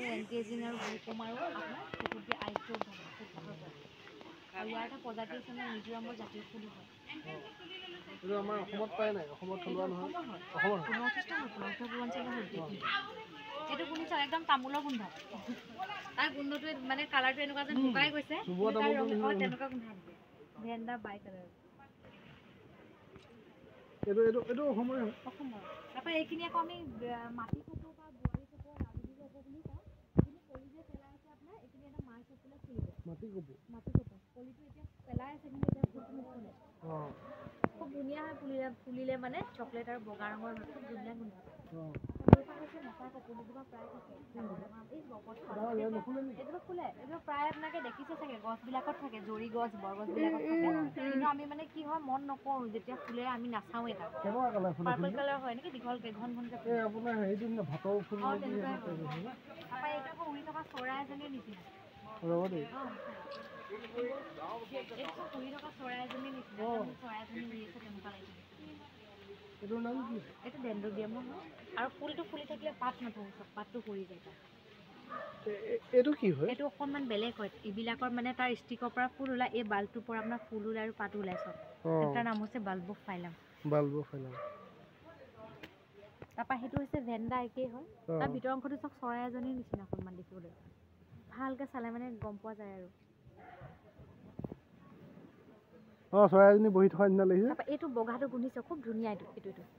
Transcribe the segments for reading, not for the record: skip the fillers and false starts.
এনকেজিং আৰু গ্লুক'ম আৰু আপোনাৰ কুকুৰটি আইটো আৰু ইয়াৰ এটা প্ৰজাতি আছে মানে মিজোৰামৰ জাতীয় ফুল হয়। এইটো আমাৰ অসমত পায় নাই? অসমত থলুৱা নহয়? অসমৰ নৰ্থ ইষ্টৰ পূৰ্বাঞ্চলৰ হয়। এইটো শুনিছ একদম তামোলৰ গোন্ধ। তাৰ গোন্ধটোৱে মানে কালাৰটো এনেকুৱা যেন শুকাই গৈছে তেনেকুৱা গোন্ধ আছে। ভেণ্ডা বাই কালাৰ। এইটো অসমৰ হয়। অসমৰ। তাৰপৰা এইখিনি আকৌ আমি মাটি কপৌ বা বোৱাৰী কপৌ ৰাজুলি কপৌ বুলি কওঁ। এইখিনি কলি যে পেলাই আছে আপোনাৰ এইখিনি এটা মাছ হৈছিলে ফুলিব। মাটি কপৌ কলিটো এতিয়া পেলাই আছে কিন্তু এতিয়া ফুলটো নুফুলে। খুব ধুনীয়া হয় ফুলিলে মানে চকলেট আৰু বগা ৰঙৰ হয়। খুব ধুনীয়া গোন্ধ। মতা কপৌ দুজোপা প্ৰায় থাকে। এইজোপা ফুলে। এইজোপা প্ৰায় আপোনালোকে দেখিছে চাগে গছবিলাকত থাকে। জৰি গছ, বৰগছবিলাকত থাকে। কিন্তু আমি মানে কি হয় মন নকৰোঁ যেতিয়া ফুলে আমি নাচাওঁৱে তাক। পাৰ্পল কালাৰ হয় নেকি দীঘলকে ঘন ঘনকে ফুলে। আপোনাৰ হেৰিটো না ভাটৌ ফুল তেনেকুৱাই হয়। তাৰপৰা এইটো আকৌ উৰি থকা চৰাই এজনীৰ নিচিনা। ৰ'ব দেই। এইটো উৰি থকা চৰাই এজনীৰ নিচিনা। চৰাই এজনী উৰি আছে তেনেকুৱা লাগিছে। এইটোৰ নাম কি? এইটো ডেণ্ড্ৰবিয়ামৰ হয় আৰু ফুলটো ফুলি থাকিলে পাত নথয় চব পাতটো সৰি যায় তাৰ। এইটো কি হয়? এইটো অকণমান বেলেগ হয়। এইবিলাকৰ মানে তাৰ ষ্টিকৰ পৰা ফুল ওলাই এই বাল্বটোৰ পৰা আপোনাৰ ফুল ওলাই আৰু পাত ওলাই চব। তাৰ নাম হৈছে বাল্বোফাইলাম। তাৰপৰা সেইটো হৈছে ভেণ্ডা একেই হয়। তাৰ ভিতৰৰ অংশটো চাওক চৰাই এজনীৰ নিচিনা অকণমান দেখিবলৈ। ভালকৈ চালে মানে গম পোৱা যায় আৰু। চৰাই এজনী বহি থকা নিচিনা লাগিছে। তাৰপৰা এইটো বগাটো গোন্ধিছে খুব ধুনীয়া এইটো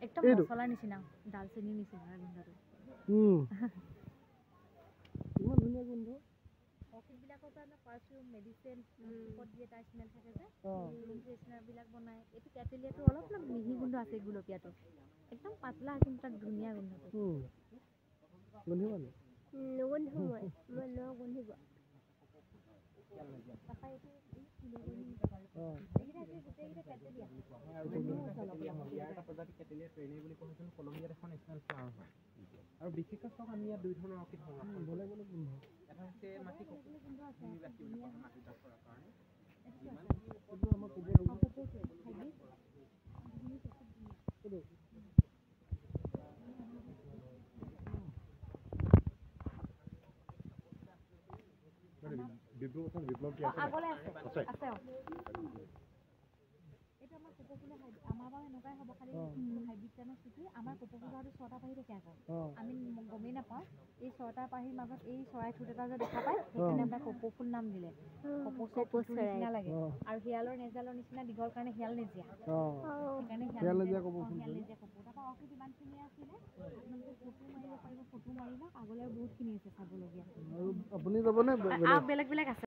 একদম মছলাৰ নিচিনা ডালচেনিৰ নিচিনা গোন্ধটো। ইমান ধুনীয়া গোন্ধ। অৰ্কিডবিলাকৰ পৰা পাৰফিউম মেডিচিন ঔষধ দিয়ে তাৰ স্মেল থাকে যে ফ্ৰেছনাৰবিলাক বনায়। এইটো কেটেলিয়াটো অলপ মিহি গোন্ধ আছে গুলপীয়াটো। একদম পাতলা কিন্তু তাক ধুনীয়া গোন্ধটো। গোন্ধিব নি? নুগোন্ধো মই গোন্ধিব। তাৰপৰা এইটো গোটেইকেইটা কেটেলিয়া। ইয়াৰ এটা প্ৰজাতি কেটেলিয়া ট্ৰেইনে বুলি কোৱা হৈছিল। কলম্বিয়াত এখন নেশ্যনেল ফ্লাৱাৰ হয়। আৰু বিশেষকৈ চাওক আমি ইয়াত দুই ধৰণৰ অৰ্কিড সংৰক্ষণ বেলেগ বেলেগ গোন্ধ। এটা হৈছে মাটি কপৌ। মাটি চাষ কৰাৰ কাৰণে। বিপ্লৱ কি আছে? আগলৈ আছে। এইটো আমাৰ কপৌ ফুলৰ হাইব্ৰিড। আমাৰ বাৰু এনেকুৱাই হ'ব খালি হাইব্ৰিডটানো কি আমাৰ কপৌ ফুলৰ 6টা পাহি থাকে আকৌ। আমি গমেই নাপাওঁ। এই 6টা পাহিৰ মাজত এই চৰাই ঠোঁট এটা যে দেখা পায় সেইকাৰণে আমাৰ কপৌ ফুল নাম দিলে। কপৌ চৰাই নিচিনা লাগে আৰু শিয়ালৰ নেজালৰ নিচিনা দীঘল কাৰণে শিয়াল নেজীয়া। সেইকাৰণে শিয়াল নেজীয়া কপৌ। তাৰপৰা অৰ্কিড ইমানখিনি আছিলে। আপোনালোকে ফটো মাৰিব পাৰিব। ফটো মাৰি লওক। আগলৈ বহুতখিনি আছে চাবলগীয়া। আপুনি যাবনে? বেলেগ বেলেগ আছে।